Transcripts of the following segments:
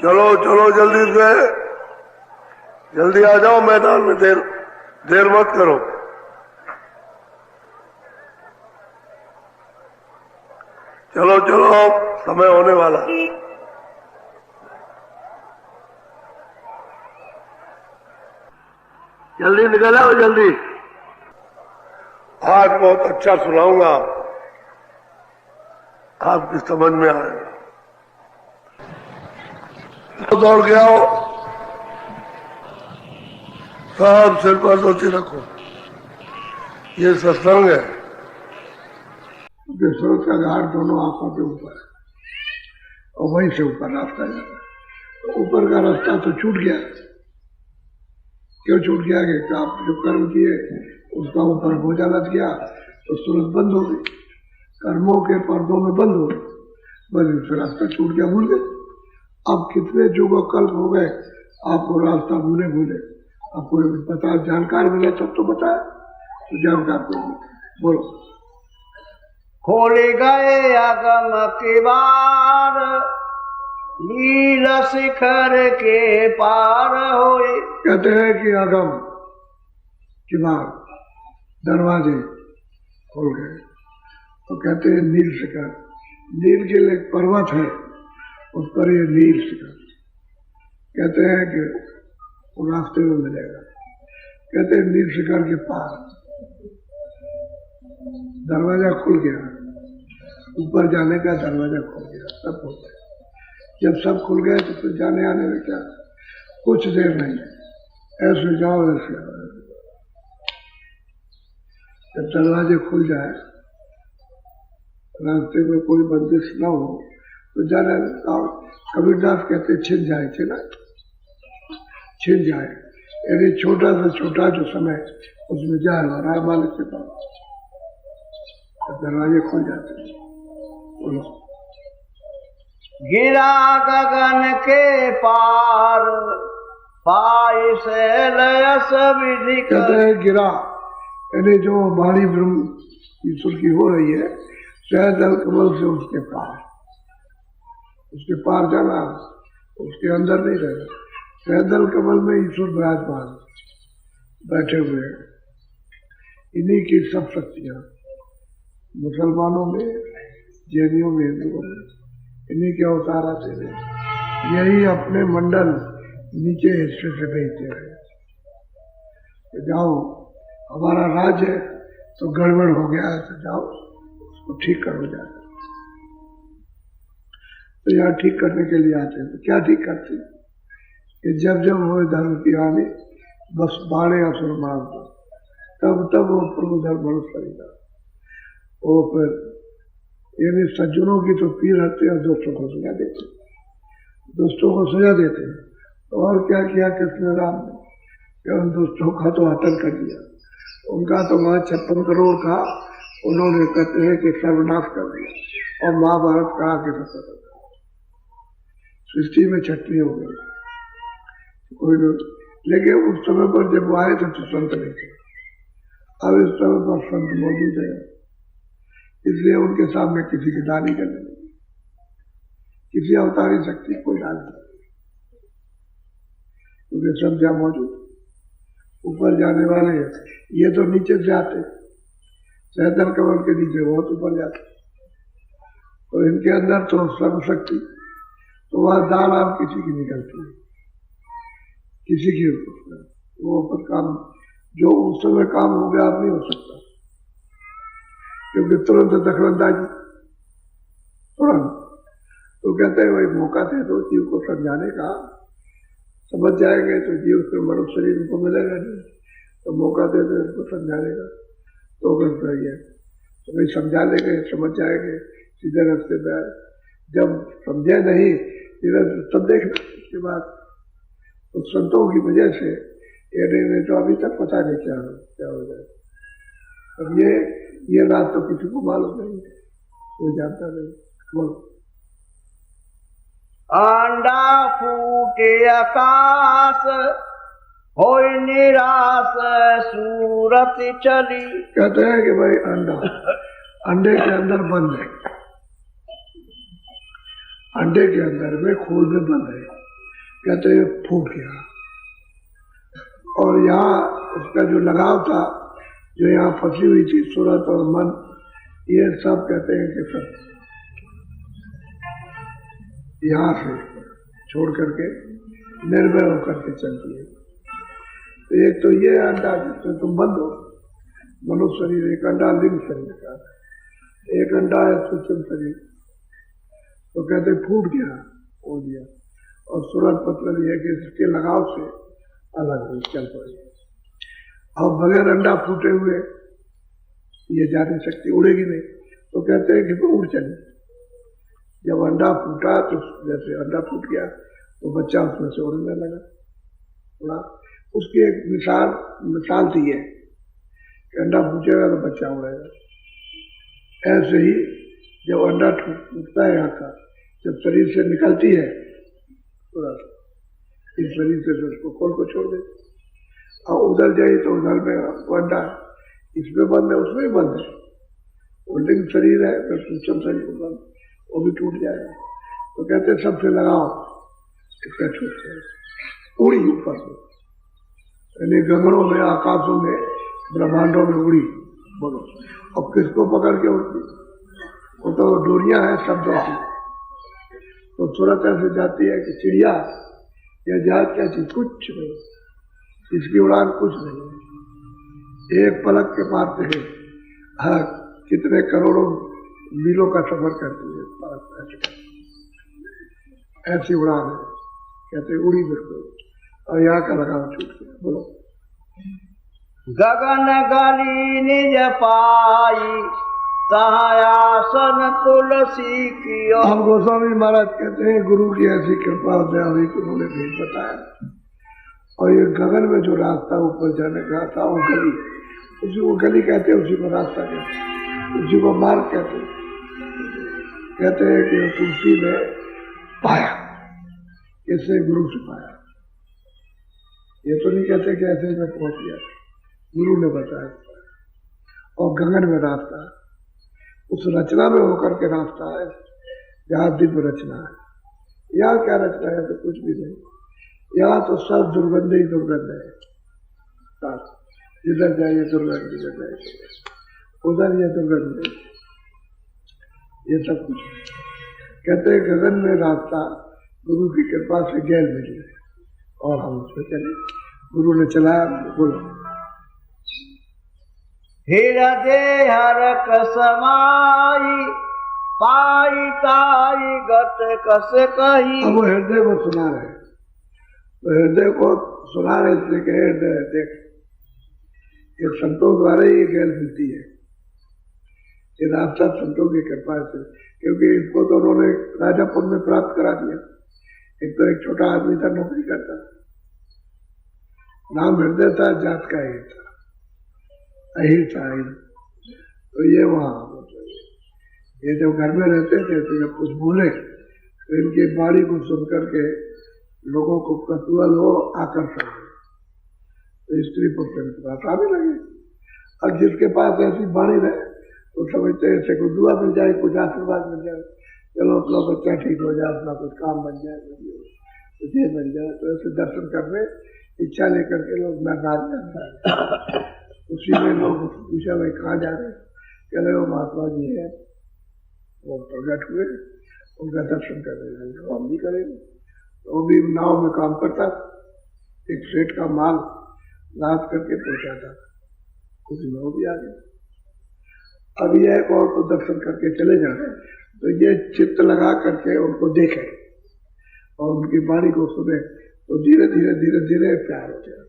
चलो चलो जल्दी से, जल्दी आ जाओ मैदान में, देर मत करो। चलो चलो, समय होने वाला। जल्दी निकल आओ जल्दी। आज बहुत अच्छा सुनाऊंगा, आपकी समझ में आएगा। तो दौड़ के आओ, सब सिर पर धोती रखो। ये सत्संग है। स्रोत का घाट दोनों आंखों के ऊपर है और वहीं से ऊपर रास्ता जाता है। ऊपर का रास्ता तो छूट गया। क्यों छूट गया? कि आप जो कर्म किए उसका ऊपर बोझा लग गया तो सूरत बंद हो गई, कर्मों के पर्दों में बंद हो गई, बस उससे रास्ता छूट गया, भूल गए। अब कितने युगों कल्प हो गए, आपको रास्ता भूले भूले। आपको पता, जानकार मिले तब तो बताया, तो जानकार को बोलो। खोल गए अगम किवार, नील शिखर के पार होए। कहते हैं कि अगम किवार, दरवाजे खोल गए, तो कहते हैं नील शिखर। नील के लिए एक पर्वत है, उस पर ये नील शिखर कहते हैं कि वो रास्ते में मिलेगा। कहते हैं नील शिखर के पार दरवाजा खुल गया, ऊपर जाने का दरवाजा खुल गया, सब हो गया। जब सब खुल गए तो फिर जाने आने में क्या, कुछ देर नहीं, ऐसे जाओ ऐसे। जब दरवाजे खुल जाए, रास्ते में कोई बंदिश न हो तो जाने। कबीरदास कहते छिन जाए, छिन जाए, यानी छोटा से छोटा जो समय उसमें जा रहा है मालिक के पास, दरवाजे खुल जाते हैं। बोलो। गिरा गगन के पार, पाई से लयस विधि। कहते हैं गिरा, यानी जो वाणी ब्रह्म ईश्वर की हो रही है, सहदल कमल से उसके पार जाना, उसके अंदर नहीं रहना। सहदल कमल में ईश्वर विराजमान बैठे हुए हैं, इन्हीं की सब शक्तियां मुसलमानों में, जैनियों में, हिंदुओं में इन्हीं के अवतार आते हैं। यही अपने मंडल नीचे हिस्से से भेजते हैं। तो जाओ, हमारा राज्य है तो गड़बड़ हो गया है, तो जाओ उसको ठीक करो जाकर। तो यहाँ ठीक करने के लिए आते हैं। तो क्या ठीक करते हैं कि जब जब वो धर्म की हानि, बस बाणे असुर मार दो, तब तब वो प्रभु धर्म मनुष्य करेगा। वो फिर यानी सज्जनों की तो पीर हटते और दोस्तों को सजा देते, दोस्तों को सजा देते। और क्या किया कृष्ण राम ने कि उन दोस्तों का तो हतन कर दिया। उनका तो वहां 56 करोड़ का उन्होंने कहते हैं कि सर्वनाश कर दिया और महाभारत कहा कि सृष्टि में छटनी हो गई। कोई लेकिन उस समय पर जब वो आए थे तो संत नहीं थे। अब इस समय पर संत मौजूद है, इसलिए उनके सामने किसी की दानी करने लगी, किसी अवतारी शक्ति कोई डाल नहीं, क्योंकि सब जहाँ मौजूद। ऊपर जाने वाले ये तो नीचे से आते, सहदल कमल के नीचे बहुत ऊपर जाते, तो इनके अंदर तो सर्वशक्ति, तो वह दाल आप किसी की निकलती है, किसी की वो पर काम जो उस समय काम हो गया अब नहीं हो सकता, क्योंकि तुरंत दखलंदाजी, तुरंत। तो कहते हैं वही मौका दे दो जीव को समझाने का, समझ जाएंगे तो जीव फिर मनुष्य शरीर को मिलेगा नहीं, तो मौका दे दो इसको समझाने का, तो बस सही है। तो भाई समझा लेंगे, समझ जाएंगे, सीधे रास्ते पे आए। जब समझे नहीं तब देखना उसके बाद। तो संतों की वजह से ये तो अभी तक पता नहीं क्या हो जाए। अब ये रात तो किसी को मालूम नहीं है, वो जानता नहीं। बोलो। अंडा फूटे आकाश, होय निराश सूरत चली। कहते हैं कि भाई अंडे के अंदर बंद है, अंडे के अंदर में खोल में बंद है, कहते फूट गया। और यहाँ उसका जो लगाव था, जो यहाँ फंसी हुई थी सूरत और मन, ये सब कहते हैं कि सब यहाँ से छोड़ करके निर्भय होकर के चलती है। तो एक तो ये अंडा जिसमें तुम बंद हो, मनुष्य शरीर, एक अंडा लिंग शरीर का, एक अंडा है सूक्ष्म शरीर। तो कहते फूट गया, हो गया। और सूरत मतलब यह कि इसके लगाव से अलग हो चल पड़ी। और बगैर अंडा फूटे हुए ये जाने शक्ति उड़ेगी नहीं। तो कहते हैं कि उड़ चले। जब अंडा फूटा तो जैसे अंडा फूट गया तो बच्चा उसमें से उड़ने लगा, उड़ा। उसकी एक मिसाल थी है कि अंडा फूटेगा तो बच्चा उड़ेगा। ऐसे ही जब अंडा टूटता है यहाँ का, जब शरीर से निकलती है इस शरीर से तो उसको खोल को छोड़ दे, और उधर जाए तो उधर में अंडा इसमें बंद है, उसमें बंद है। लिंग शरीर है तो सूक्ष्म शरीर बंद, वो भी टूट जाएगा। तो कहते सबसे लगाओ, इसका छूट जाए, उड़ी ऊपर से, यानी गगनों में, आकाशों में, ब्रह्मांडों में उड़ी। बोलो अब किसको पकड़ के उड़ती? वो तो डोरियां हैं शब्दों की। तो सूरत ऐसे जाती है कि चिड़िया या जहाज क्या चीज, कुछ नहीं, इसकी उड़ान कुछ नहीं है। एक पलक के मारते हैं हाँ कितने करोड़ों मीलों का सफर करती है पलक, ऐसी उड़ान है। कहते उड़ी बिल्कुल, और यहाँ का लगाव छूट गया। बोलो गगन गली निज पाई, सहायासन तुलसी की। हम गोस्वामी महाराज कहते हैं गुरु की ऐसी कृपा हो जाए हुई, उन्होंने नहीं बताया। और ये गगन में जो रास्ता ऊपर जाने का था, वो गली, उसी को गली कहते हैं, उसी को रास्ता कहते हैं, उसी को मार्ग कहते हैं। कहते हैं कि तुलसी ने पाया, इससे गुरु से पाया। ये तो नहीं कहते कि ऐसे में पहुंच गया, गुरु ने बताया। और गगन में रास्ता, उस रचना में होकर के रास्ता है जहाँ दिव्य रचना है। यहाँ क्या रचना है? तो कुछ भी नहीं, यहाँ तो सब दुर्गंध ही दुर्गंध है। जिधर जाइए दुर्गंध, जिधर जाइए उधर ये दुर्गंध, ये सब कुछ। कहते हैं गगन में रास्ता गुरु की कृपा से गैल मिली और हम उस पर चले, गुरु ने चलाया। बोलो हृदय हरक समाई, पाई ताई गत कस कही। अब वो हृदय को सुना रहे, तो हृदय को सुना रहे इसलिए कि हृदय देख, ये संतों द्वारा ही गैल मिलती है, ये रास्ता संतों की कृपा से। क्योंकि इसको तो उन्होंने राजापुर में प्राप्त करा दिया। एक तो एक छोटा आदमी था, नौकरी करता, नाम हृदय था, जात का ही था, अहिर था अहिर। तो ये वहां ये जब घर में रहते थे तो जब कुछ बोले तो इनकी बाणी को सुन करके लोगों को कतूहल हो, आकर्षण हो, तो स्त्री पुरुष आने लगे। और जिसके पास ऐसी बाणी रहे तो समझते ऐसे को दुआ मिल जाए, कुछ आशीर्वाद मिल जाए, चलो अपना बच्चा ठीक हो जाए, अपना कुछ काम बन जाए, कुछ ये मिल जाए। तो ऐसे दर्शन करने इच्छा लेकर के लोग नाराज जाता है। उसी में लोग पूछा भाई कहाँ जा रहे? कह रहे वो महात्मा जी है, वो प्रकट हुए, उनका दर्शन करने जाएंगे, तो हम भी करेंगे। तो वो भी नाव में काम करता, एक सेठ का माल लाद करके पहुंचाता, उसी में वो भी आ गया। अब ये एक और तो दर्शन करके चले जाए, तो ये चित्त लगा करके उनको देखे और उनकी वाणी को सुने, तो धीरे धीरे धीरे धीरे प्यार हो गया,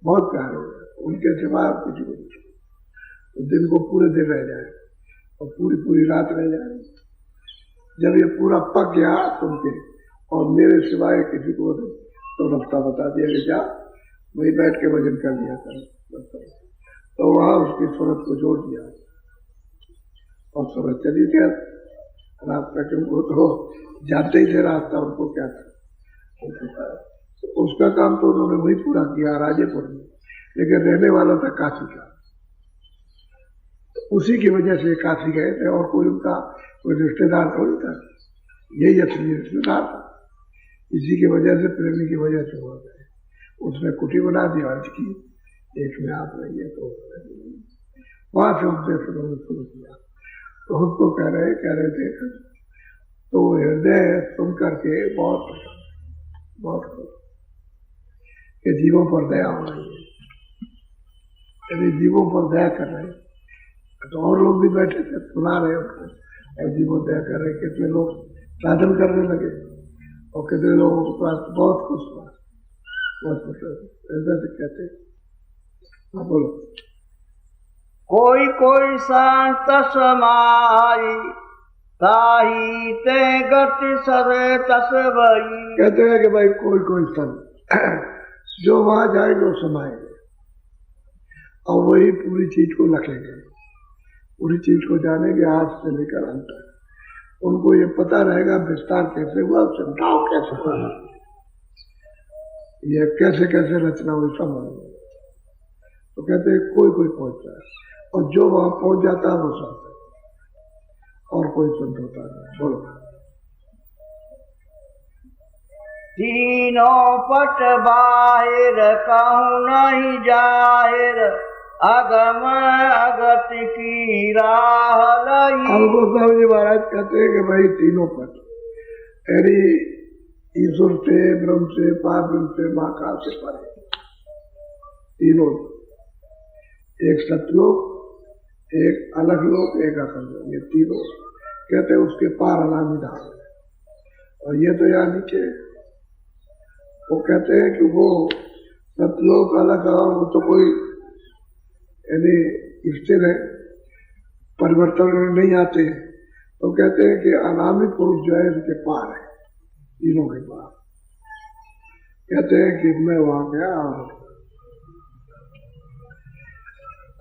बहुत प्यार हो गया। उनके सिवा किसी को नहीं, तो दिन को पूरे दिन रह जाए और पूरी पूरी रात रह जाए। जब ये पूरा पक गया सुन के और मेरे सिवाय किसी को नहीं, तो रास्ता बता दिया कि जा वही बैठ के भजन कर दिया कर। तो वहां उसकी सूरत को जोड़ दिया और सूरत चली गया रास्ता के। वो तो जानते ही थे रास्ता उनको क्या था। तो उसका काम तो उन्होंने वही पूरा किया राजेपुर में, लेकिन रहने वाला था काशी का। तो उसी की वजह से काशी गए थे और कोई उनका कोई रिश्तेदार थोड़ी था, यही असली रिश्तेदार था। इसी की वजह से, प्रेमी की वजह से हो गए। उसने कुटी बना दी अर्ज की, एक में आप रहिए, तो वहां से उपदेश उन्होंने शुरू किया। तो हमको कह रहे थे, तो हृदय सुन करके बहुत बहुत कि जीवों पर दया हो रही है। यदि जीवों पर दया कर रहे तो और लोग भी बैठे थे सुना रहे उसको, और जीवों दया कर रहे, कितने लोग साधन करने लगे और कितने लोगों के पास बहुत खुश हुआ, बहुत खुश। ऐसा तो कहते। हाँ बोलो। कोई कोई संत समाई ताही ते गति सरे तस भई। कहते हैं कि भाई कोई कोई संत जो वहां जाएंगे वो समाएंगे और वही पूरी चीज को लखेंगे, पूरी चीज को जानेंगे आज से लेकर अंत तक। उनको ये पता रहेगा विस्तार कैसे हुआ, समझाओ कैसे हुआ, ये कैसे कैसे रचना हुई सब। तो कहते हैं कोई कोई पहुंचता है, और जो वहां पहुंच जाता है वो संत है, और कोई संत होता नहीं। बोलो। तीनों पट बाहिर कहूँ नहीं जाहिर, अगम अगत की राह लई। अब गोस्वामी जी महाराज कहते हैं कि भाई तीनों पट, यानी ईश्वर से, ब्रह्म से, पारब्रह्म से, महाकाल से परे तीनों, एक सतलोक, एक अलग लोक, एक अकल लोक, ये तीनों कहते हैं उसके पार अनामी धाम है। और ये तो यहाँ नीचे वो कहते हैं कि वो सतलोक अलग, वो तो कोई यानी स्थिर है, परिवर्तन नहीं आते। तो कहते हैं कि अनामी पुरुष जो है इसके पार है, तीनों के पार। कहते हैं कि मैं वहां गया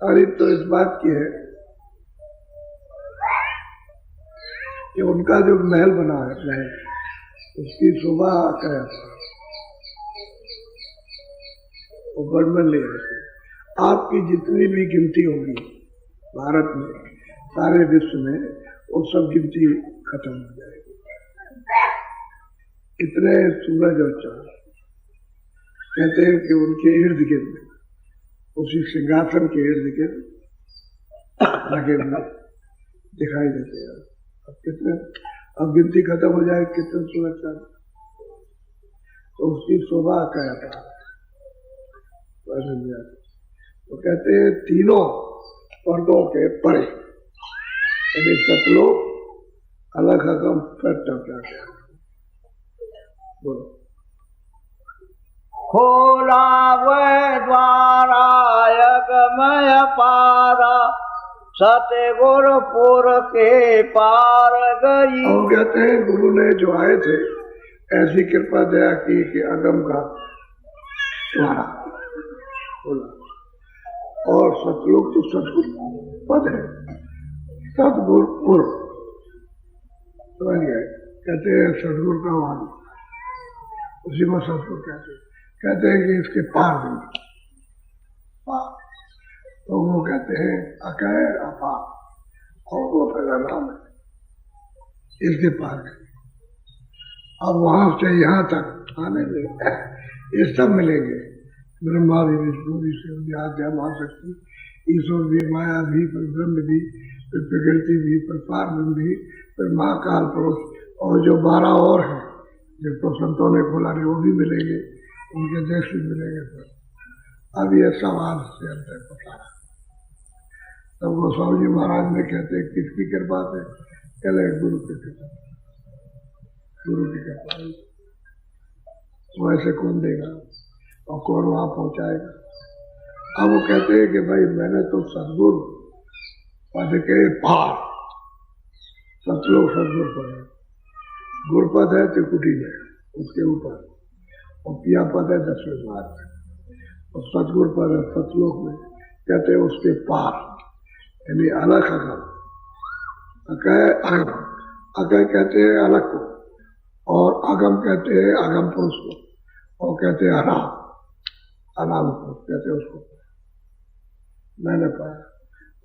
और तो इस बात की है कि उनका जो महल बना है, महल, उसकी शोभा क्या वो वर्णन ले रहे। आपकी जितनी भी गिनती होगी भारत में, सारे विश्व में, वो सब गिनती खत्म हो जाएगी। इतने सूरज और चांद कहते हैं कि उनके इर्द गिर्द, उसी सिंहासन के इर्द गिर्द लगे हुए दिखाई देते हैं। अब कितने, अब गिनती खत्म हो जाए कितने सूरज चांद, तो उसकी शोभा क्या था। तो कहते हैं तीनों पर्दों के परे, यदि सतलोक, अलग अगम, फिर तक जाते हैं। बोलो। खोला वह द्वारा यगमय पारा, सतगुरुपुर के पार गई। और कहते हैं गुरु ने जो आए थे ऐसी कृपा दया की कि अगम का द्वारा बोला, और सतलोक तो सतगुरु पद है, सतगुरुपुर समझ गए। कहते हैं सतगुरु का वाणी, उसी को सतगुरु कहते हैं कि इसके पार नहीं, तो वो कहते हैं अकय अपार, और वो पहला नाम है, इसके पार है। अब वहां से यहाँ तक आने में ये सब मिलेंगे, ब्रह्मा भी, विष्णु भी, शिव भी, आद्या महाशक्ति, ईश्वर भी, माया भी, फिर ब्रह्म भी, फिर प्रकृति भी, फिर पारब्रह्म भी, फिर महाकाल पुरुष, और जो 12 और हैं जिनको संतों ने खोला नहीं वो भी मिलेंगे, उनके देश भी मिलेंगे। फिर अब ये सवाल से अंतर पता। तब गोस्वामी जी महाराज ने कहते हैं किसकी कृपा से, कहले गुरु की कृपा, गुरु की कृपा। वो ऐसे कौन देगा और कौन वहां पहुंचाएगा। अब वो कहते हैं कि भाई मैंने तो सदगुरु पद के पार, सतलोक सदगुरु पद है, गुरुपद है त्रिकुटी में उसके ऊपर, और पिया पद है 10वें मार्ग में, और सतगुरु पद है सतलोक में, कहते हैं उसके पार, यानी अलग अगम। अकय अगम, अकय कहते हैं अलग को, और अगम कहते हैं अगम पुरुष को, और कहते हैं अनाम, अनाम पुरुष कहते हैं उसको। मैंने पाया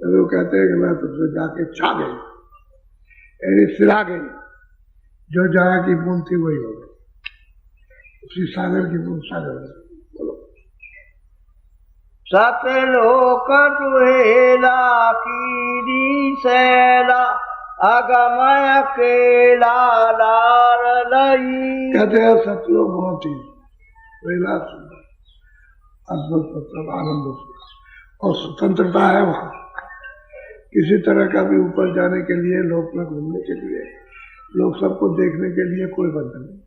तो वो कहते हैं कि मैं तुझसे जाके छा गई, यानी सिरा गई, जो जाया की बूंद थी वही हो गई। उसी सागर की वो सागर है। बोलो सतलोक दुहेला कीरी शैला अगमय केला लार लई। कहते हैं सतलोक बहुत ही पहला अद्भुत मतलब आनंद और स्वतंत्रता है वहां। किसी तरह का भी ऊपर जाने के लिए, लोक में घूमने के लिए, लोग सबको देखने के लिए कोई बंधन नहीं।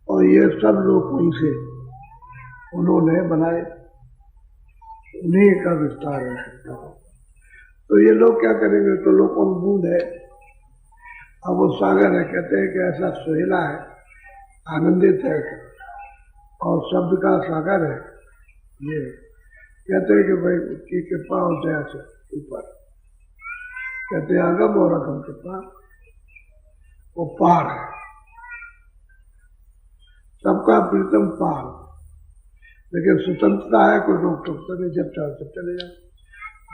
और ये सब लोग वहीं से उन्होंने बनाए, उन्हीं का विस्तार है। तो ये लोग क्या करेंगे? तो लोगों में बूंद है, अब वो सागर है। कहते हैं कि ऐसा सुहेला है, आनंदित है और शब्द का सागर है। ये कहते हैं कि भाई उसकी कृपा हो जाए से ऊपर। कहते हैं अगम और अगम कृपा वो पार है, सबका प्रीतम पार। लेकिन स्वतंत्रता है, कोई रोक टोकता नहीं। जब चाहो जब चले जाओ,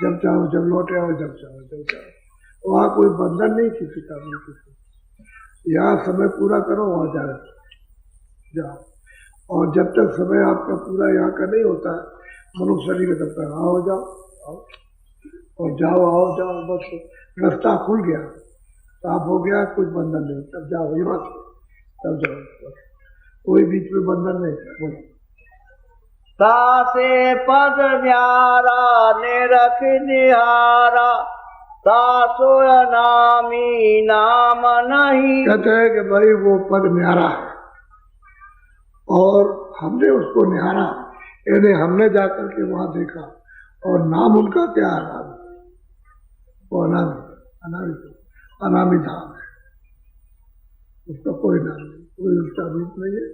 जब चाहो जब लौटे आओ, जब चाहो जब चाहो। वहां कोई बंधन नहीं किसी का नहीं किसी। यहाँ समय पूरा करो, वहां जाओ। और जब तक समय आपका पूरा यहाँ का नहीं होता, मनुष्य शरीर तब तक आओ जाओ आओ और जाओ आओ जाओ। बस रास्ता खुल गया, साफ हो गया, कुछ बंधन नहीं। तब जाओ, ये बात तब जाओ, बस कोई बीच में बंधन नहीं। बोलो तासे पद न्यारा निरख निहारा तासो नामी नाम नहीं। कहते हैं कि भाई वो पद न्यारा है और हमने उसको निहारा, यानी हमने जाकर के वहां देखा। और नाम उनका क्या है? वो अनामी धाम है। उसका कोई नाम नहीं, कोई उसका रूप नहीं है,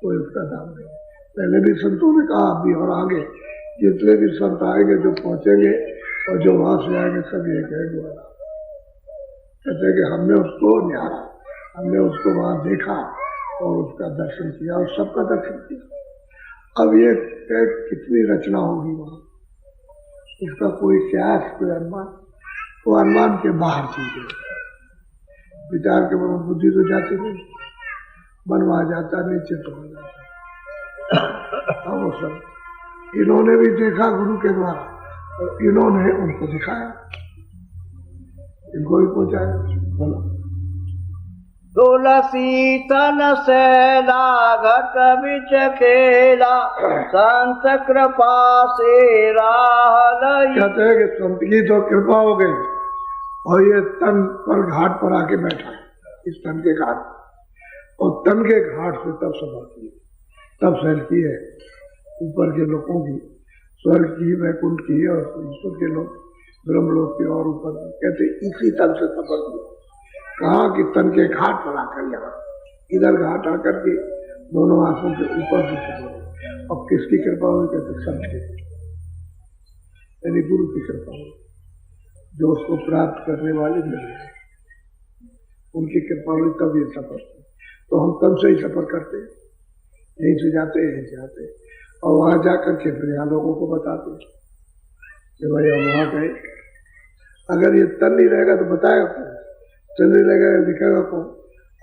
कोई उसका नाम नहीं है। पहले भी संतों ने कहा, अभी और आगे जितने भी संत आएंगे, जो पहुंचेंगे और जो वहां से आएंगे, सब ये कहेंगे। कहते हैं कि हमने उसको निहारा, हमने उसको वहां देखा और उसका दर्शन किया और सबका दर्शन किया। अब ये कितनी रचना होगी वहां, उसका कोई क्यास, कोई अनुमान, वो अनुमान के बाहर चीज है। विचार के मन बुद्धि तो जाती नहीं, मन वहां जाता नहीं, चित्त हो जाता। अब वो सब इन्होंने भी देखा गुरु के द्वारा, और इन्होंने उनको दिखाया, इनको भी पहुंचाया। बोलो तुलसी तन सैला घट बिच खेला संत कृपा से राह लई। कहते हैं कि संत की तो कृपा हो गई और ये तन पर घाट पर आके बैठा है, इस तन के घाट। और तन के घाट से तब सभा की, तब सहल की है ऊपर के लोगों की, स्वर्ग की, वैकुंठ की और ईश्वर के लोग, ब्रह्मलोक के और ऊपर की। कहते इसी तन से सफर की। कहा कि तन के घाट पर आकर, यहाँ इधर घाट आकर के दोनों आंखों के ऊपर से सफर। अब किसकी कृपा हुई? कहते संत की, यानी गुरु की कृपा हुई, जो उसको प्राप्त करने वाले मिले, उनकी कृपा हुई, तब ये सफर। तो हम तब से ही सफर करते हैं, यहीं से जाते हैं, यहीं से आते हैं। और वहां जाकर के फिर यहाँ लोगों को बताते हैं कि भाई हम वहां गए। अगर ये तन नहीं रहेगा तो बताएगा कौन? तन नहीं रहेगा, लिखेगा कौन?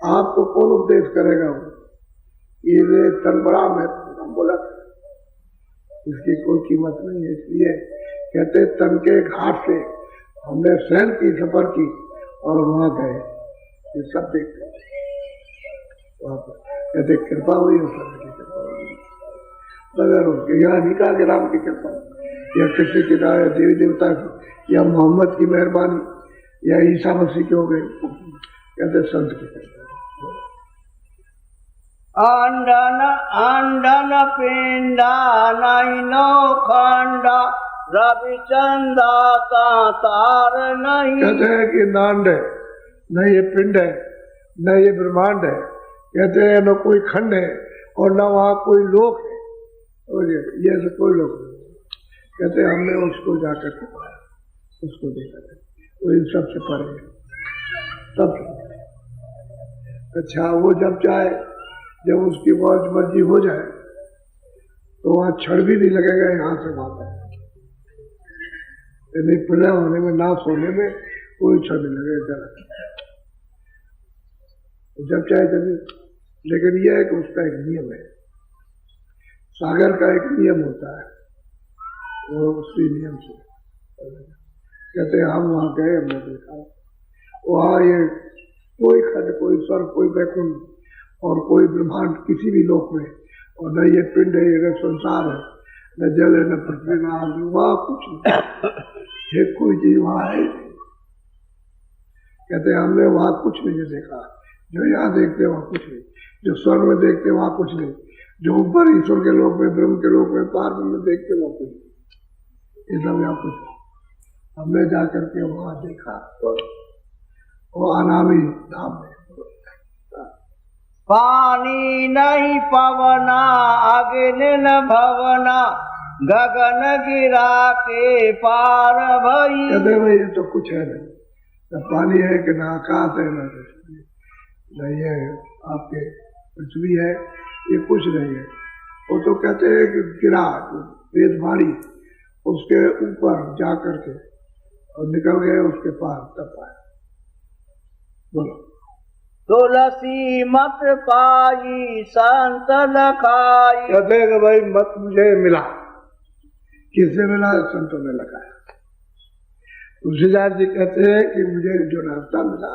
आपको कौन उपदेश करेगा? ये तन बड़ा महत्व, हम बोला इसकी कोई कीमत नहीं है। इसलिए कहते तन के घाट से हमने सहन की, सफर की और वहां गए, ये सब देखते वहां पर। कहते कृपा हुई है, सब की कृपा हुई। अगर उसके यहाँ निकाह के राम की कृपा या किसी की देवी देवता की या मोहम्मद की मेहरबानी या ईसा मसीह की हो गई, कहते संत की कृपा। अंडन अंडन पिंडा नैनो खंडा रविचंदा तार नहीं। कहते हैं कि नांड है, न ये पिंड है, न ये ब्रह्मांड है। कहते हैं न कोई खंड है और न वहां कोई लोक है, और ये से कोई लोक नहीं। कहते हैं हमने उसको जाकर के पाया, उसको देखा, वो इन सब से परे है, सब। अच्छा, वो जब चाहे, जब उसकी बहुत मर्जी हो जाए तो वहां क्षण भी नहीं लगेगा यहाँ से वहां तक। नहीं प्रलय होने में, नाश होने में कोई क्षण नहीं लगेगा। जब चाहे जब लेकिन यह है कि उसका एक नियम है, सागर का एक नियम होता है, वो उसी नियम से कहते हैं। हम वहां गए, हमने देखा वहां ये कोई खंड, कोई स्वर्ग, कोई वैकुंठ और कोई ब्रह्मांड किसी भी लोक में, और न ये पिंड है, न संसार है, न जल है, न पृथ्वी, न आदमी, वहां कुछ नहीं है, कोई चीज वहां है। कहते हमने वहां कुछ नहीं देखा, जो यहाँ देखते वहां कुछ नहीं, जो स्वर्ग में देखते वहां कुछ नहीं, जो ऊपर ईश्वर के लोक में, ब्रह्म के लोक में, पार में देखते वहां कुछ नहीं, ये सब यहाँ कुछ नहीं। हमने जाकर के वहां देखा, वो अनामी धाम में। पानी नहीं पवना, अग्नि न भवना, गगन गिरा के पार भई। कहते भाई ये तो कुछ है नहीं, न पानी है कि न आकाश है, न ये आपके पृथ्वी है, ये कुछ नहीं है। वो तो कहते हैं कि गिरा वेद वाणी उसके ऊपर जा करके और निकल गए उसके पार, तब आए। बोलो। तुलसी मत पाई संत लखाई। कहते हैं कि भाई मत मुझे मिला, किससे मिला? संतों ने लगाया। तुलसीदास जी कहते हैं कि मुझे जो रास्ता मिला,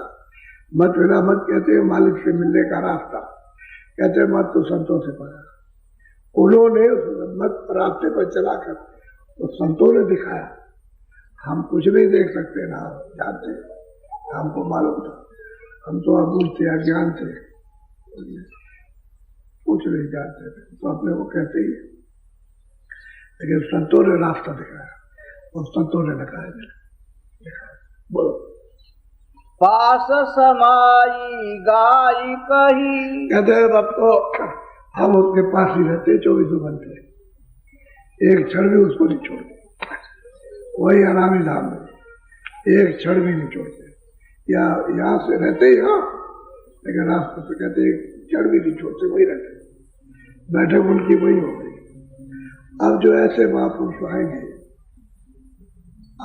मत मिला, मत कहते हैं मालिक से मिलने का रास्ता, कहते हैं मत तो संतों से पाया। उन्होंने मत रास्ते पर चलाकर तो संतों ने दिखाया। हम कुछ नहीं देख सकते ना जानते, हमको मालूम था, हम तो अबूझ थे, अज्ञान थे, कुछ नहीं जानते थे, तो अपने को कहते ही। लेकिन संतों ने रास्ता दिखाया और संतों ने दिखाया। बोलो। पास समाई गाय कही। कहते हैं अब तो हम उसके पास ही रहते, 24 घंटे, एक क्षण भी उसको नहीं छोड़ते। वही अनामी धाम में एक क्षण भी नहीं छोड़ते, या यहाँ से रहते ही, हाँ, लेकिन रास्ते पे कहते एक क्षण भी नहीं छोड़ते, वही रहते, बैठक उनकी वही हो गई। अब जो ऐसे महापुरुष आएंगे,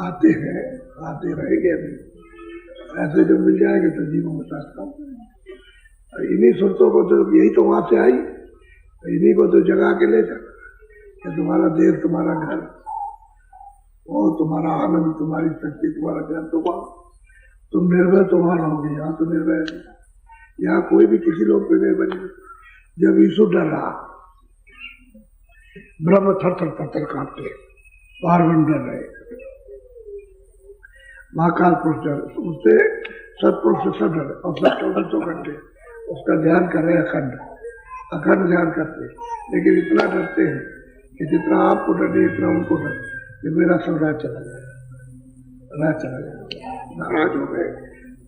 आते हैं, आते रहेंगे, अभी ऐसे जो मिल जाएंगे तो जीवों में साथ काम करेंगे। इन्हीं सुरतों को तो, यही तो वहां से आई, इन्हीं को तो जगा के ले जाना कि तुम्हारा देश, तुम्हारा घर, वो तुम्हारा आनंद, तुम्हारी शक्ति, तुम्हारा ज्ञान, तुम निर्भय तुम्हारा होगे। यहाँ तो निर्भय नहीं, यहाँ कोई भी किसी लोग पे निर्भय नहीं। जब यीशु डर रहा, ब्रह्म थर थर थर थर कांपते, पार्वन डर रहे, महाकाल पुरुष डर, उससे सत्पुरुष से सब डरे, और सब 24 घंटे उसका ध्यान कर रहे, अखंड ध्यान करते। लेकिन इतना डरते हैं कि जितना आपको डरे इतना उनको डर, कि मेरा सब राज चला जाएगा, राज चला जाएगा। नाराज हो गए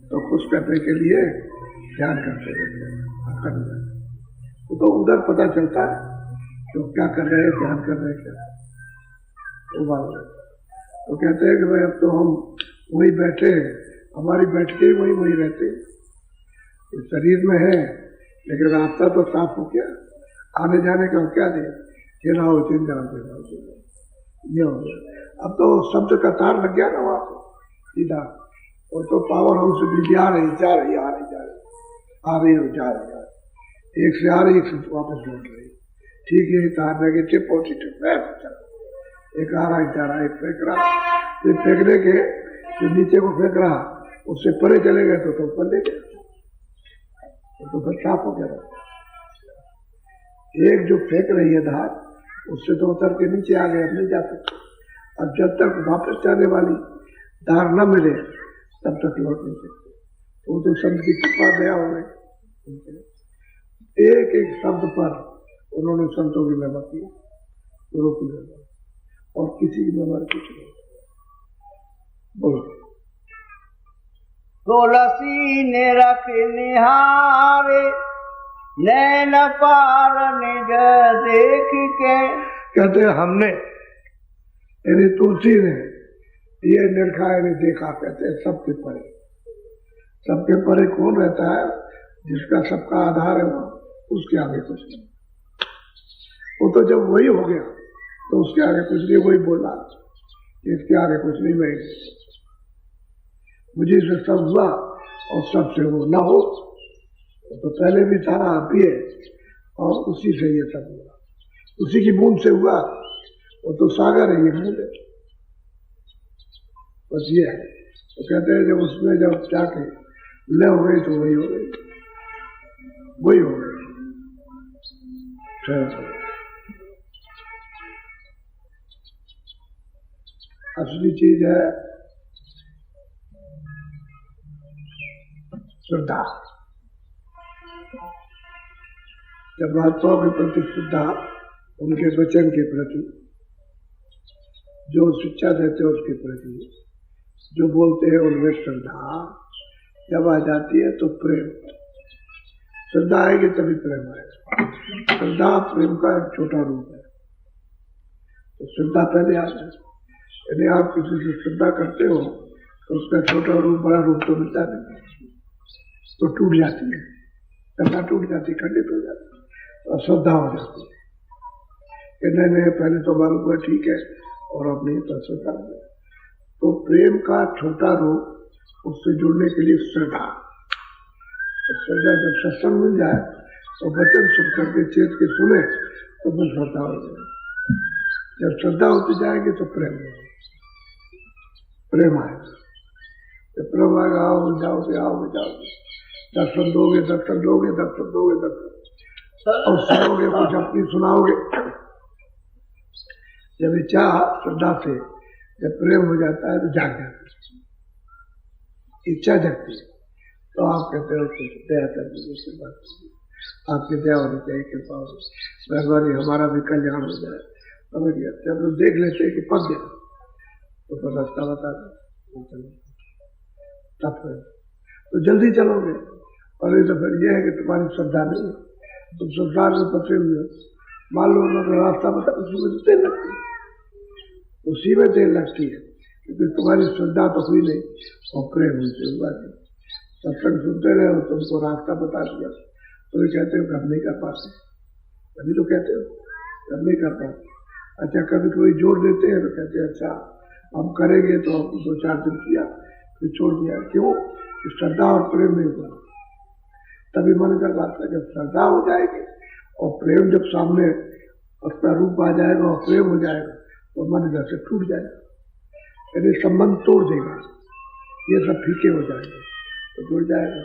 तो खुश करने के लिए ध्यान करते रहते हैं, अखंड। तो उधर पता चलता है कि वो क्या कर रहे हैं, ध्यान कर रहे हैं, क्या वो बात है। तो कहते हैं कि भाई अब तो हम वही बैठे हैं, हमारी बैठके वही वही रहते हैं, इस शरीर में है, लेकिन रास्ता तो साफ हो गया, आने जाने का क्या नहीं, चेना हो चिन जाओ, ये हो गया। अब तो शब्द का तार लग गया ना वहां से सीधा, और तो पावर हाउस से बिजली आ रही, जा रही, आ रही, जा रही, आ रही और जा रही, एक से आ रही, एक से वापस लौट रही। ठीक है, तार नेगेटिव पॉजिटिव, एक आ रहा है, जा रहा है, एक फेंक रहा, फिर फेंकने के जो नीचे को फेंक रहा उससे परे चले गए तो ऊपर ले गए, तो फिर साफ हो गया। एक जो फेंक रही है धार, उससे तो उतर के नीचे आ गए, अब नहीं जा सकते। अब जब तक वापस जाने वाली धार न मिले तब तक लौट नहीं सकते। वो तो शब्द की कृपा दया हो गई, एक एक शब्द पर उन्होंने संतों की महिमा की, गुरु की महिमा, और किसी की महिमा कुछ नहीं। बोलो। तुलसी निरख निहारे, नैन पार निज देख के। कहते हमने, यानी तुलसी ने ये निरखा, यानी देखा, कहते हैं सबके परे। सबके परे कौन रहता है? जिसका सबका आधार है वो, उसके आगे कुछ नहीं। वो तो जब वही हो गया तो उसके आगे कुछ नहीं, वही बोला, इसके आगे कुछ नहीं, मैं मुझे से सब हुआ और सबसे वो ना हो, तो पहले भी था, अब भी है, और उसी से ये सब हुआ, उसी की बूंद से हुआ। वो तो सागर है, ये बूंद है, बस ये है। तो कहते हैं जब उसमें जब जाके ले हो गई तो वही हो गई, वही हो गई। असली चीज है श्रद्धा। जब महात्माओं के प्रति श्रद्धा, उनके वचन के प्रति, जो शिक्षा देते हैं उसके प्रति, जो बोलते हैं उनमें श्रद्धा जब आ जाती है तो प्रेम, श्रद्धा आएगी तभी प्रेम आएगा। श्रद्धा प्रेम का एक छोटा रूप है। तो श्रद्धा पहले आता है। यदि आप किसी से श्रद्धा करते हो तो उसका छोटा रूप बड़ा रूप तो मिलता नहीं, तो टूट जाती है, श्रद्धा टूट जाती है, खंडित हो जाती है, तो अश्रद्धा हो जाती है कि नहीं पहले तो मालूम हुआ ठीक है और अब नहीं तो श्रद्धा हो जाए। तो प्रेम का छोटा रूप, उससे जुड़ने के लिए श्रद्धा। श्रद्धा जब सत्संग मिल जाए तो वचन सुन करके चेत के सुने तो फिर श्रद्धा हो जाए। जब श्रद्धा होती जाएगी तो प्रेम होगा, प्रेम आएगा। जब प्रेम आएगा, आओ जाओगे, आओगे जाओगे, दर्शन दोगे, दर्शन दोगे, दर्शन दोगे, दर्शन और सुनोगे, कुछ अपनी सुनाओगे। जब इच्छा श्रद्धा से जब प्रेम हो जाता है तो जाग जाती है, इच्छा जगती है। तो आप कहते हो कि दया कर दीजिए, आपकी दया होनी चाहिए, कृपा हो, मेहरबानी हमारा भी कल्याण हो जाए। समझ गया? जब लोग देख लेते हैं कि पक गया तो फिर रास्ता बता दो, तब तो जल्दी चलोगे। और ये तो फिर यह है कि तुम्हारी श्रद्धा नहीं है, तुम संसार में फंसे हुए हो। मान लो उन्होंने रास्ता बता, उसमें देर लगती है, उसी में देर लगती है, क्योंकि तुम्हारी श्रद्धा तो हुई नहीं और प्रेम उनसे हुआ नहीं। सत्संग सुनते रहे हो, तुमको रास्ता बता दिया तो ये कहते हो हम नहीं कर पाते, तभी तो कहते हो हम नहीं कर पाते। अच्छा, कभी कोई जोड़ देते हैं तो कहते हैं अच्छा हम करेंगे, तो हम 2-4 दिन किया फिर छोड़ दिया। क्यों? श्रद्धा और प्रेम नहीं हुआ। तभी मन कर बात है, जब श्रद्धा हो जाएगी और प्रेम जब सामने अपना रूप आ जाएगा और प्रेम हो जाएगा तो मन इधर से टूट जाएगा, यानी संबंध तोड़ देगा, ये सब फीके हो जाएंगे तो जुड़ जाएगा।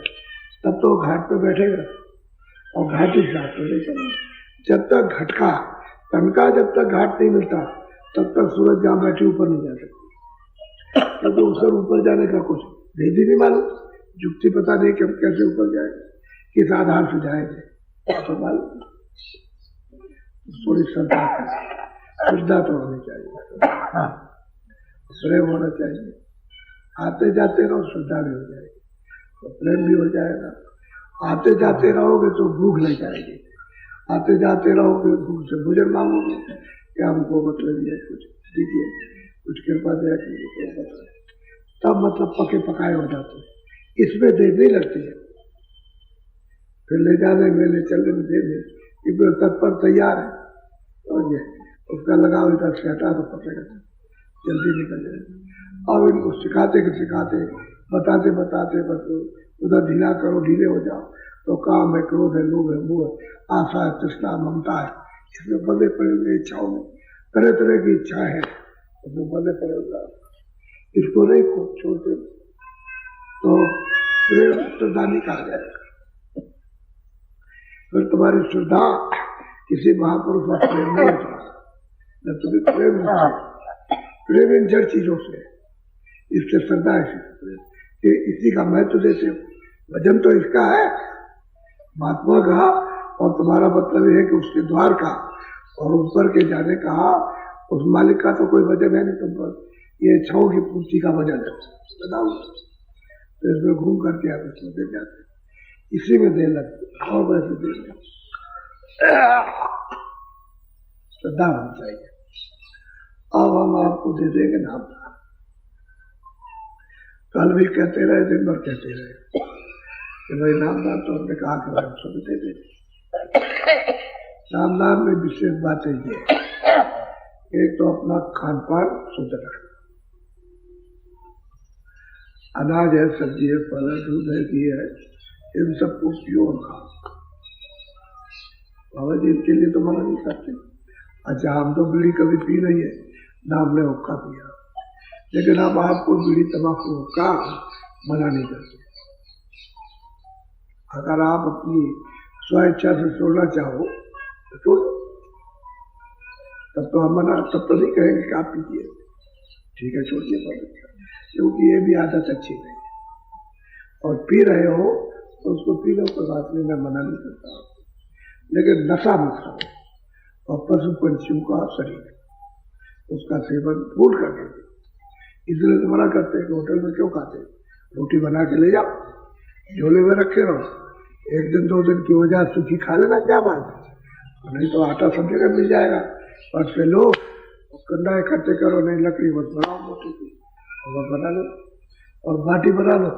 तब तो घाट पे बैठेगा और घाट ही घाट पे नहीं चलेगा। जब तक घटका तनका, जब तक घाट नहीं मिलता तब तक सूरज जहाँ बैठे ऊपर नहीं जा सकती, क्योंकि उससे ऊपर जाने का कुछ विधि नहीं मालूम, युक्ति पता नहीं कि हम कैसे ऊपर जाएंगे, किस आधार से जाएंगे तो मालूम। थोड़ी श्रद्धा तो होनी चाहिए, प्रेम होना चाहिए। आते जाते रहो, श्रद्धा भी हो जाएगी तो प्रेम भी हो जाएगा। आते जाते रहोगे तो भूख लग जाएगी, आते जाते रहोगे भूख से भोजन मांगोगे कि हमको मतलब ये कुछ दीजिए, कुछ कृपा दया कीजिए, तब मतलब पके पकाए हो जाते हैं। इसमें देर नहीं लगती है, फिर ले जाने में, ले चलने में देर नहीं, क्योंकि तत्पर तैयार है। तो ये उसका लगाव इधर से हटा तो पकेगा, जल्दी निकल जाएगा। अब इनको सिखाते कि सिखाते, बताते बताते बस उधर ढीला करो, ढीले हो जाओ, तो काम है, क्रोध है, लोभ है, मोह है, आशा है, तृष्णा, ममता है, इसमें बंधे पड़े हुए इच्छाओं में, तरह तरह की इच्छा है, उसमें बंधे पड़े हुए, इसको नहीं छोड़ते तो प्रेम श्रद्धा नहीं कहा जाएगा। फिर तुम्हारी श्रद्धा किसी महापुरुष का प्रेम नहीं होता, न तुम्हें प्रेम इन जड़ चीजों से, इससे श्रद्धा है, इसी का महत्व देते हो। भजन तो इसका है महात्मा का, और तुम्हारा मतलब यह है कि उसके द्वार का और ऊपर के जाने का, उस मालिक का तो कोई वजन है नहीं तुम पर, ये इच्छाओं की पूर्ति का वजन है, बताओ। तो इसमें घूम करके आप इसमें दे जाते, इसी में देर लगती और वैसे देर लगती। श्रद्धा होनी चाहिए। अब हम आपको दे देंगे नाम, कल भी कहते रहे, दिन भर कहते रहे कि भाई नामदान, तो हमने कहा कि भाई सब दे देते। नामदान में विशेष बातें ये, एक तो अपना खान पान शुद्ध रखना, अनाज है, सब्जी है, फल है, दूध है, घी है, इन सबको पियो और खाओ। बाबा जी इनके लिए तो मना नहीं करते। अच्छा हम तो बीड़ी कभी पी नहीं है, ना हमने हुक्का पिया, लेकिन अब आपको बीड़ी तंबाकू हुक्का मना नहीं करते। अगर आप अपनी स्वेच्छा से छोड़ना चाहो तो छोड़ो, तब तो हम मना, तब तो नहीं कहेंगे कि आप पीजिए, ठीक है छोड़िए, क्योंकि ये भी आदत अच्छी नहीं है। और पी रहे हो तो उसको पी लो, कोई बात नहीं, मैं मना नहीं करता, लेकिन नशा मत खाओ। और पशु पंछियों का शरीर उसका सेवन भूल कर देते, इसलिए तो मना करते हैं कि होटल में क्यों खाते, रोटी बना के ले जाओ, झोले में रखे रहो, एक दिन दो दिन की वजह सूखी खा लेना, क्या बात है, नहीं तो आटा सब जगह मिल जाएगा, पर से लो कंडा इकट्ठे करो, नहीं लकड़ी मत बनाओ मोटी की, और बना लो और बाटी बना लो।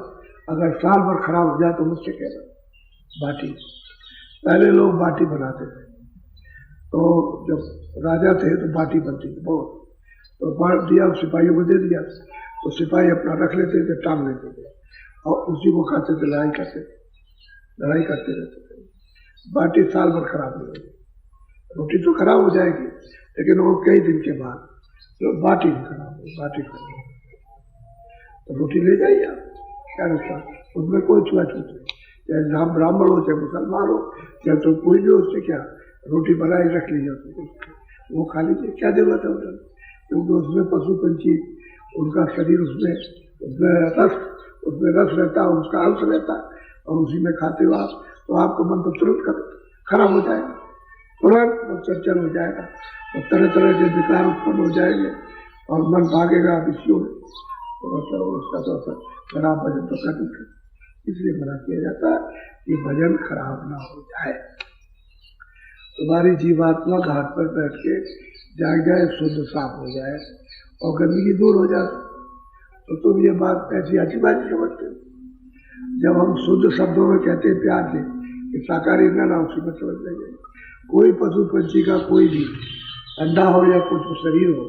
अगर साल भर खराब हो जाए तो मुझसे कहना, बाटी, पहले लोग बाटी बनाते थे, तो जब राजा थे तो बाटी बनती थी बहुत, तो बांट दिया, सिपाहियों को दे दिया, तो सिपाही अपना रख लेते थे, टांग लेते थे और उसी को खाते थे, लड़ाई करते रहते थे। बाटी साल भर खराब नहीं होगी, रोटी तो खराब हो जाएगी, लेकिन वो कई दिन के बाद तो बाटी खराब हो, बाटी खराब तो रोटी ले जाइए आप, क्या नुकसान, उसमें कोई छुआछूत नहीं, चाहे ब्राह्मण हो चाहे मुसलमान हो चाहे तो कोई भी, उससे क्या, रोटी बनाई रख लीजिए, वो खा लीजिए, क्या जरूरत है होटल, क्योंकि उसमें पशु पंछी, उनका शरीर उसमें रस रहता है, उसका अंश रहता है, और उसी में खाते हो आप, तो आपका मन तो तुरंत खराब हो जाएगा, तुरंत चंचल हो जाएगा, और तरह तरह के विकार उत्पन्न हो जाएंगे और मन भागेगा विषयों में, तो मतलब उसका तो असर खराब भजन तो कर नहीं सकते। इसलिए मना किया जाता है कि भजन खराब ना हो जाए। तुम्हारी जीवात्मा घाट पर बैठ के जाग जाए, शुद्ध साफ हो जाए और गंदगी दूर हो जाए, तो तुम ये बात ऐसी अच्छी बात समझते हो। जब हम शुद्ध शब्दों में कहते हैं प्यार से कि शाकाहारी ना उसी में समझ लेंगे, कोई पशु पंछी का कोई भी अंडा हो या कुछ शरीर हो,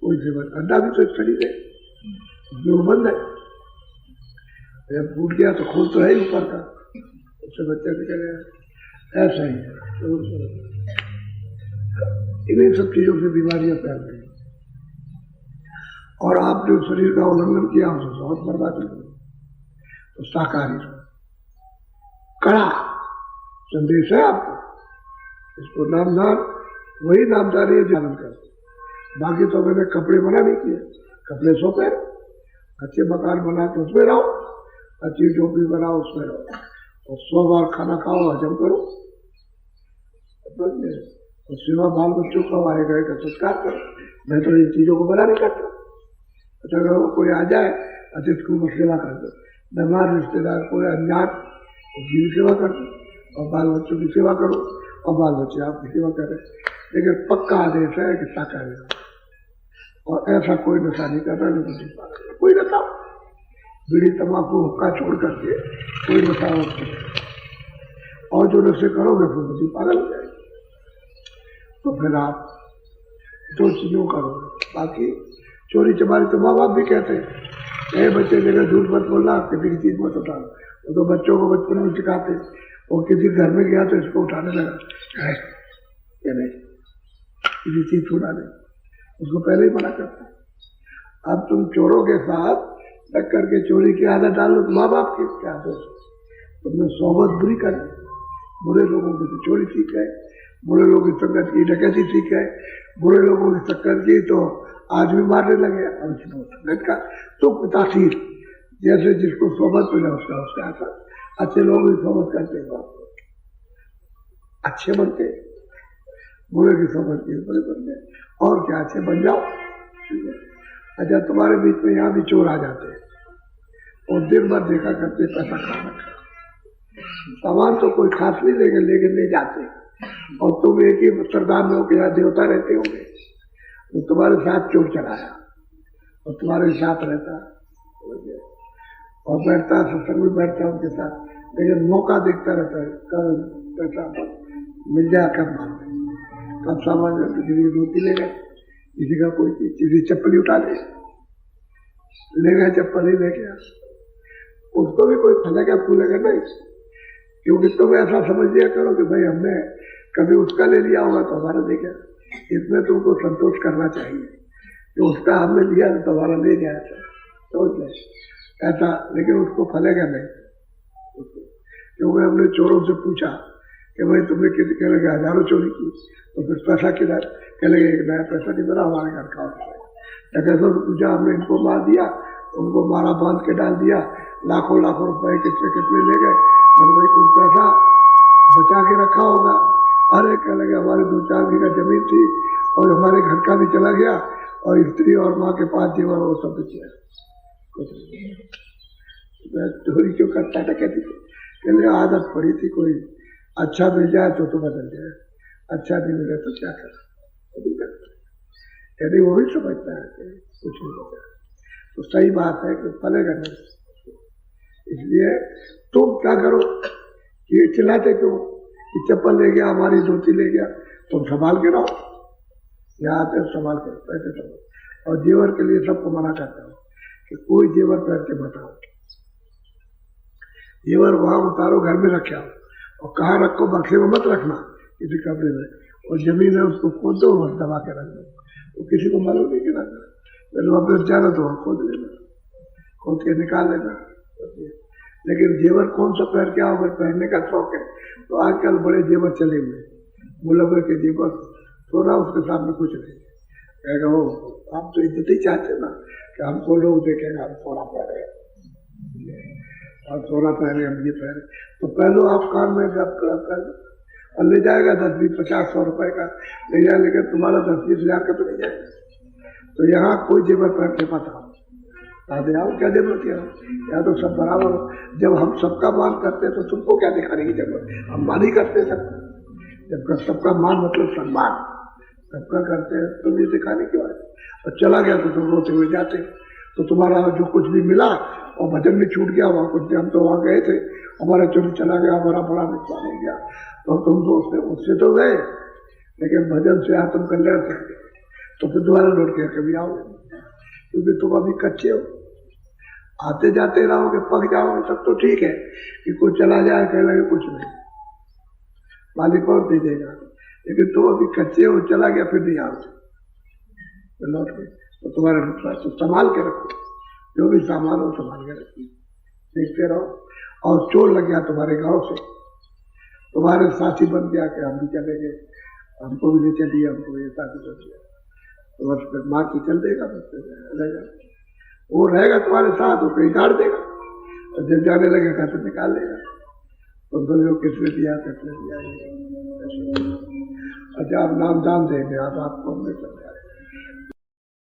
कोई जीवन, अंडा भी तो एक शरीर है, उसमें वो बंद है, जब फूट गया तो खून तो है ही ऊपर का, उससे बच्चा निकल गया, ऐसा ही है। इन्हीं सब चीजों से बीमारियां फैल रही, और आपने उस शरीर का उल्लंघन किया, उसे बहुत बर्बादी हुई। तो शाकाहारी कड़ा संदेश है आपको, इसको नामदार, वही नामदारी है ध्यान करते, बाकी तो मैंने कपड़े मना नहीं किए, कपड़े सो पहनो, अच्छे मकान बना के उसमें रहो, अच्छी झोपड़ी बनाओ उसमें रहो, और 100 बार खाना खाओ, हजम करो, और सिवा बाल बच्चों को आए गए का संस्कार करो। मैं तो इन चीजों को मना नहीं करता। अच्छा अगर कोई आ जाए अतिथि को सेवा कर दो, मेहमान रिश्तेदार कोई अनजान, उसकी भी सेवा कर दो, और बाल बच्चों की सेवा करो, और बाल बच्चे आपकी सेवा करें, लेकिन पक्का आदेश है कि शाकाहारी, और ऐसा कोई नशा नहीं करना, नहीं कोई नशा, बीड़ी तंबाकू हुक्का छोड़ करके कोई नशा होती, और जो नशे करोगे फिर बुद्धि पागल हो जाएगी। तो फिर आप दो चीजों करो, बाकी चोरी चमारी तो माँ बाप भी कहते हैं, नए बच्चे जगह झूठ मत बोलना, किसी की चीज मत उठाना, तो बच्चों को बचपन में सिखाते, और किसी घर में गया तो इसको उठाने लगा, या नहीं किसी चीज छूना नहीं, उसको पहले ही मना करते। अब तुम चोरों के साथ लग करके चोरी की आदत डालो, तो माँ बाप की क्या दोष, तुमने सोबत बुरी कर दी, बुरे लोगों की तो चोरी सीख है, बुरे लोगों की संगत की डकैती सीख है, बुरे लोगों की संगत की तो आज भी मारने लगे, और संगत का तो तासीर, जैसे जिसको सोबत मिला उसका असर, अच्छे लोग भी सोबत करते हैं, अच्छे बनते, बुरे की सोबत की बुरे बनते, और क्या अच्छे बन जाओ। अच्छा तुम्हारे बीच में यहाँ भी चोर आ जाते हैं, और दिन भर देखा करते पैसा खाना, सामान तो कोई खास नहीं लेंगे, लेकिन ले जाते, और तुम एक ही सरदार में हो के यहाँ देवता रहते होंगे, तो तुम्हारे साथ चोर चढ़ाया और तुम्हारे साथ रहता और बैठता, सत्संग में बैठता उनके साथ, लेकिन मौका देखता रहता है, कब पैसा मिल जाए, कब मार दे, कब सामान किसी की रोटी ले गए, किसी का कोई चीज, किसी चप्पल उठा ले गए, चप्पल ही लेके, उसको भी कोई फलेगा फूलेगा नहीं, क्योंकि तुम ऐसा समझ लिया करो कि भाई हमने कभी उसका ले लिया होगा तो हमारा ले गया। इसमें तुमको संतोष करना चाहिए कि उसका हमने लिया तो हमारा ले गया था, सोच ले ऐसा। लेकिन उसको फलेगा नहीं, क्योंकि हमने चोरों से पूछा कि भाई तुमने कितने, कह लगे हजारों चोरी की, तो फिर पैसा किधर, कह लगे एक नया पैसा नहीं बना हमारे घर का। कैसे पूछा, हमने इनको मार दिया, उनको मारा, बांध के डाल दिया, लाखों लाखों रुपए कितने ले गए, मैंने भाई कुछ पैसा बचा के रखा होगा। अरे कह लगे हमारे 2-4 बीघा जमीन थी और हमारे घर का भी चला गया और स्त्री और माँ के 5 जीवन वो सब बचे। कुछ चोरी क्यों करता था, कहती थी कहने आदत पड़ी थी, कोई अच्छा मिल जाए तो बदल जाए, अच्छा नहीं मिले तो क्या करे। यदि वो भी समझता है कि कुछ नहीं बचा तो सही बात है कि फलेगा नहीं। इसलिए तुम क्या करो, ये चिल्लाते क्यों कि चप्पल ले गया, हमारी धोती ले गया, तुम संभाल के रहो, यहाँ आते संभाल के पैसे संभाल। और जेवर के लिए सबको मना करता हूँ कि कोई जेवर पहन के मत आओ, जेवर वहां उतारो, घर में रखे आओ, और कहाँ रखो, बक्से में मत रखना किसी कमरे में, और जमीन है उसको खोद दो और दबा के रख दो, वो किसी को मालूम नहीं कि रखना। पहले वापस जाना तो खोद लेना, खोद के निकाल लेना। लेकिन जेवर कौन सा पहन के आओ, अगर पहनने का शौक है तो आजकल बड़े जेवर चले हुए, मुलव्वर के जेवर, सोना उसके सामने कुछ नहीं कहेगा। वो आप तो इज्जत ही चाहते ना कि हमको लोग देखेगा हम सोना पहने, और सोना पहने, हम ये पहने, तो पहले आप कान में और ले जाएगा 10-20-50-100 रुपए का ले जाए, लेकिन तुम्हारा 10-20 हजार का तो नहीं जाएगा। तो यहाँ कोई जेवर पहन के मत आओ, आधे आओ, क्या जरूरत है, यहाँ तो सब बराबर हो। जब हम सबका मान करते हैं तो तुमको क्या दिखाने की जरूरत, हम मान ही करते हैं सबका। जब सबका मान मतलब सम्मान सबका करते हैं, तुम ये दिखाने की बात। और चला गया तो तुम रोते हुए जाते, तो तुम्हारा जो कुछ भी मिला और भजन में छूट गया, वहाँ कुछ हम तो वहाँ गए थे, हमारा चोरी चला गया, हमारा बड़ा नुकसान हो गया, तो तुम दोस्त उससे तो गए, लेकिन भजन से तुम कल्याण सकते, तो फिर दोबारा लौट के कभी आओगे, क्योंकि तुम अभी कच्चे हो। आते जाते रहोगे, पक जाओगे तब तो ठीक है, कि कोई चला जाए कह लगे कुछ नहीं, मालिक और दे देगा। लेकिन तुम अभी कच्चे हो, चला गया फिर नहीं आओगे, तो लौट के तो तुम्हारा नुकसान। तो संभाल के रखो, जो भी सामान हो संभाल के रखिए, देखते रहो। और चोर लग गया तुम्हारे गांव से, तुम्हारे साथी बन गया कि हम भी चले गए, हमको भी ले चलिए, हमको ये साथी बन गया, तो बस फिर माँ की चल देगा, बस रहेगा, वो रहेगा तुम्हारे साथ, वो कहीं गाड़ देगा, और जब जाने लगेगा तो निकाल लेगा। तुम तो जो किसने दिया किसने दिया, अच्छा आप नाम दान देंगे, आप आपको हमने समझाए।